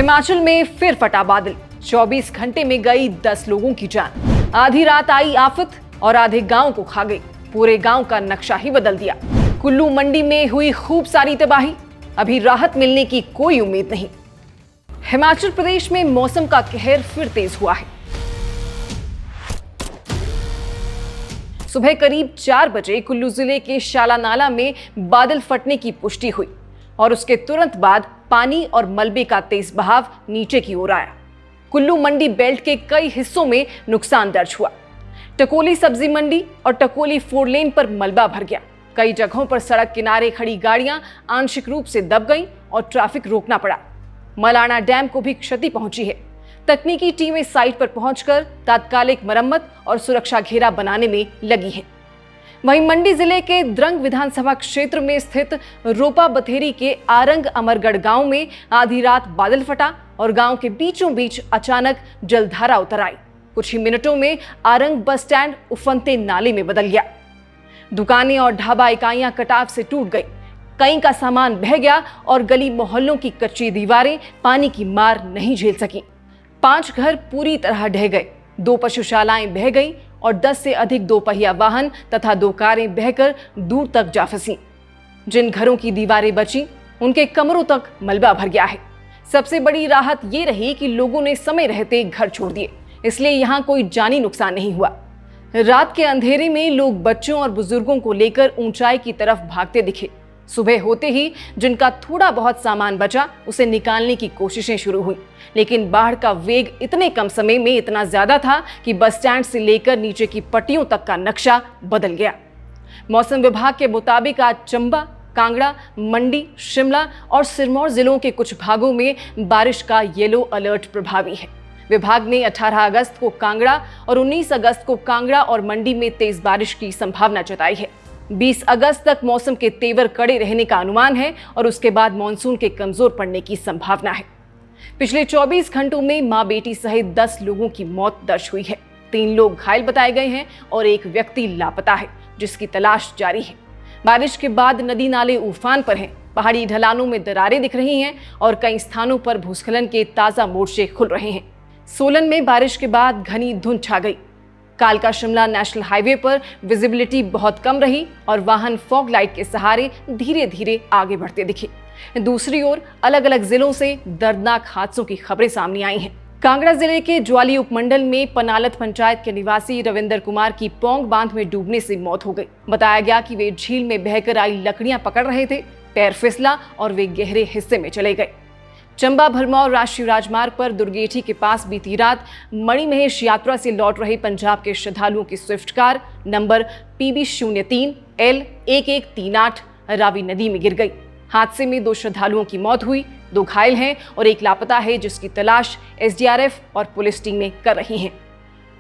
हिमाचल में फिर फटा बादल, 24 घंटे में गई 10 लोगों की जान। आधी रात आई आफत और आधे गांव को खा गई, पूरे गांव का नक्शा ही बदल दिया। कुल्लू मंडी में हुई खूब सारी तबाही, अभी राहत मिलने की कोई उम्मीद नहीं। हिमाचल प्रदेश में मौसम का कहर फिर तेज हुआ है। सुबह करीब 4 बजे कुल्लू जिले के शालानाला में बादल फटने की पुष्टि हुई और उसके तुरंत बाद पानी और मलबे का तेज बहाव नीचे की ओर आया। कुल्लू मंडी बेल्ट के कई हिस्सों में नुकसान दर्ज हुआ। टकोली सब्जी मंडी और टकोली 4 लेन पर मलबा भर गया। कई जगहों पर सड़क किनारे खड़ी गाड़ियां आंशिक रूप से दब गईं और ट्रैफिक रोकना पड़ा। मलाना डैम को भी क्षति पहुंची है। तकनीकी टीमें साइट पर पहुंचकर तात्कालिक मरम्मत और सुरक्षा घेरा बनाने में लगी हैं। वहीं मंडी जिले के द्रंग विधानसभा क्षेत्र में स्थित रोपा बथेरी के आरंग अमरगढ़ गांव में आधी रात बादल फटा और गांव के बीचों बीच अचानक जलधारा उतर आई। कुछ ही मिनटों में आरंग बस स्टैंड उफनते नाले में बदल गया। दुकानें और ढाबा इकाइयां कटाव से टूट गई। कई का सामान बह गया और गली मोहल्लों की कच्ची दीवारें पानी की मार नहीं झेल सकी। 5 घर पूरी तरह ढह गए, 2 पशुशालाएं बह गई और 10 से अधिक 2 पहिया वाहन तथा 2 कारें बहकर दूर तक जा फंसी। जिन घरों की दीवारें बची, उनके कमरों तक मलबा भर गया है। सबसे बड़ी राहत ये रही कि लोगों ने समय रहते घर छोड़ दिए, इसलिए यहाँ कोई जानी नुकसान नहीं हुआ। रात के अंधेरे में लोग बच्चों और बुजुर्गों को लेकर ऊंचाई की तरफ भागते दिखे। सुबह होते ही जिनका थोड़ा बहुत सामान बचा, उसे निकालने की कोशिशें शुरू हुई, लेकिन बाढ़ का वेग इतने कम समय में इतना ज्यादा था कि बस स्टैंड से लेकर नीचे की पट्टियों तक का नक्शा बदल गया। मौसम विभाग के मुताबिक आज चंबा, कांगड़ा, मंडी, शिमला और सिरमौर जिलों के कुछ भागों में बारिश का येलो अलर्ट प्रभावी है। विभाग ने 18 अगस्त को कांगड़ा और 19 अगस्त को कांगड़ा और मंडी में तेज बारिश की संभावना जताई है। 20 अगस्त तक मौसम के तेवर कड़े रहने का अनुमान है और उसके बाद मानसून के कमजोर पड़ने की संभावना है। पिछले 24 घंटों में मां बेटी सहित 10 लोगों की मौत दर्ज हुई है। 3 लोग घायल बताए गए हैं और 1 व्यक्ति लापता है, जिसकी तलाश जारी है। बारिश के बाद नदी नाले उफान पर हैं, पहाड़ी ढलानों में दरारें दिख रही हैं और कई स्थानों पर भूस्खलन के ताजा मोर्चे खुल रहे हैं। सोलन में बारिश के बाद घनी धुंध छा गई। कालका शिमला नेशनल हाईवे पर विजिबिलिटी बहुत कम रही और वाहन फॉग लाइट के सहारे धीरे धीरे आगे बढ़ते दिखे। दूसरी ओर अलग अलग जिलों से दर्दनाक हादसों की खबरें सामने आई हैं। कांगड़ा जिले के ज्वाली उपमंडल में पनालत पंचायत के निवासी रविंद्र कुमार की पौंग बांध में डूबने से मौत हो गई। बताया गया कि वे झील में बहकर आई लकड़ियां पकड़ रहे थे, पैर फिसला और वे गहरे हिस्से में चले गए। चंबा भरमौर राष्ट्रीय राजमार्ग पर दुर्गेठी के पास बीती रात मणिमहेश यात्रा से लौट रहे पंजाब के श्रद्धालुओं की Swift car number PB03L1138 Ravi नदी में गिर गई। हादसे में 2 श्रद्धालुओं की मौत हुई, 2 घायल हैं और 1 लापता है, जिसकी तलाश SDRF और पुलिस टीमें कर रही हैं।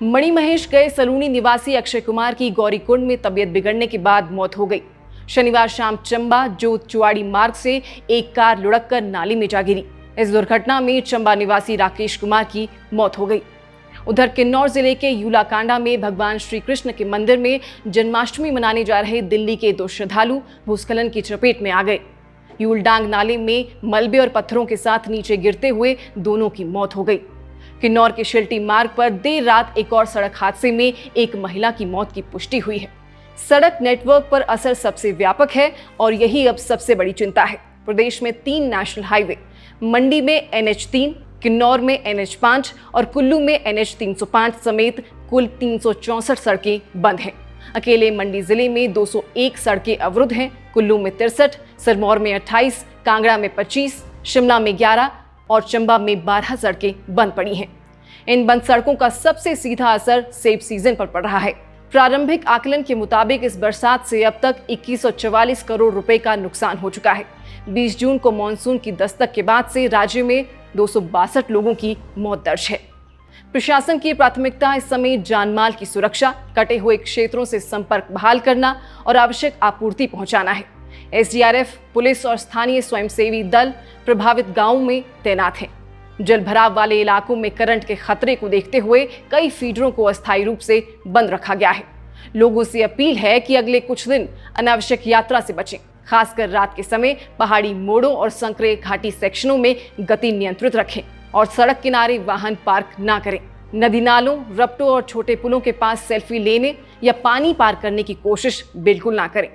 मणिमहेश गए सलूनी निवासी अक्षय कुमार की गौरीकुंड में तबीयत बिगड़ने के बाद मौत हो गई। शनिवार शाम चंबा जोत चुवाड़ी मार्ग से एक कार लुढ़ककर नाली में जा गिरी। इस दुर्घटना में चंबा निवासी राकेश कुमार की मौत हो गई। उधर किन्नौर जिले के यूलाकांडा में भगवान श्री कृष्ण के मंदिर में जन्माष्टमी मनाने जा रहे दिल्ली के 2 श्रद्धालु भूस्खलन की चपेट में आ गए। यूलडांग नाले में मलबे और पत्थरों के साथ नीचे गिरते हुए दोनों की मौत हो गई। किन्नौर के शिल्टी मार्ग पर देर रात एक और सड़क हादसे में एक महिला की मौत की पुष्टि हुई है। सड़क नेटवर्क पर असर सबसे व्यापक है और यही अब सबसे बड़ी चिंता है। प्रदेश में 3 नेशनल हाईवे, मंडी में NH3, किन्नौर में NH5 और कुल्लू में NH305 समेत कुल 364 सड़कें बंद हैं। अकेले मंडी जिले में 201 सड़कें अवरुद्ध हैं। कुल्लू में 63, सिरमौर में 28, कांगड़ा में 25, शिमला में 11 और चंबा में 12 सड़कें बंद पड़ी हैं। इन बंद सड़कों का सबसे सीधा असर सेब सीजन पर पड़ रहा है। प्रारंभिक आकलन के मुताबिक इस बरसात से अब तक 2144 करोड़ रुपए का नुकसान हो चुका है। 20 जून को मानसून की दस्तक के बाद से राज्य में 262 लोगों की मौत दर्ज है। प्रशासन की प्राथमिकता इस समय जानमाल की सुरक्षा, कटे हुए क्षेत्रों से संपर्क बहाल करना और आवश्यक आपूर्ति पहुंचाना है। SDRF, पुलिस और स्थानीय स्वयंसेवी दल प्रभावित गांवों में तैनात हैं। जल भराव वाले इलाकों में करंट के खतरे को देखते हुए कई फीडरों को अस्थायी रूप से बंद रखा गया है। लोगों से अपील है कि अगले कुछ दिन अनावश्यक यात्रा से बचें। खासकर रात के समय पहाड़ी मोड़ों और संकरे घाटी सेक्शनों में गति नियंत्रित रखें और सड़क किनारे वाहन पार्क ना करें। नदी नालों, रपटों और छोटे पुलों के पास सेल्फी लेने या पानी पार करने की कोशिश बिल्कुल ना करें।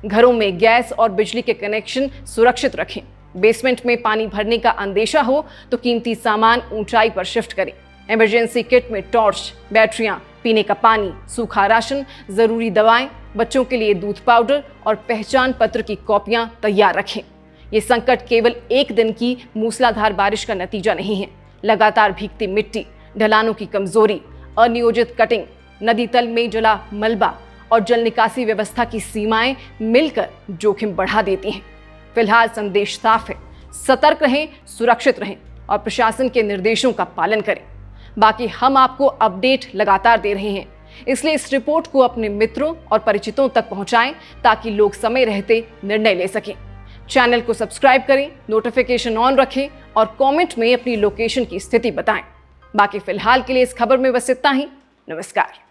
घरों में गैस और बिजली के कनेक्शन सुरक्षित रखें। बेसमेंट में पानी भरने का अंदेशा हो तो कीमती सामान ऊंचाई पर शिफ्ट करें। इमरजेंसी किट में टॉर्च, बैटरियां, पीने का पानी, सूखा राशन, जरूरी दवाएं, बच्चों के लिए दूध पाउडर और पहचान पत्र की कॉपियां तैयार रखें। ये संकट केवल एक दिन की मूसलाधार बारिश का नतीजा नहीं है। लगातार भीगती मिट्टी, ढलानों की कमजोरी, अनियोजित कटिंग, नदी तल में जला मलबा और जल निकासी व्यवस्था की सीमाएं मिलकर जोखिम बढ़ा देती हैं। फिलहाल संदेश साफ है, सतर्क रहें, सुरक्षित रहें और प्रशासन के निर्देशों का पालन करें। बाकी हम आपको अपडेट लगातार दे रहे हैं, इसलिए इस रिपोर्ट को अपने मित्रों और परिचितों तक पहुंचाएं ताकि लोग समय रहते निर्णय ले सकें। चैनल को सब्सक्राइब करें, नोटिफिकेशन ऑन रखें और कमेंट में अपनी लोकेशन की स्थिति बताएं। बाकी फिलहाल के लिए इस खबर में बस इतना ही। नमस्कार।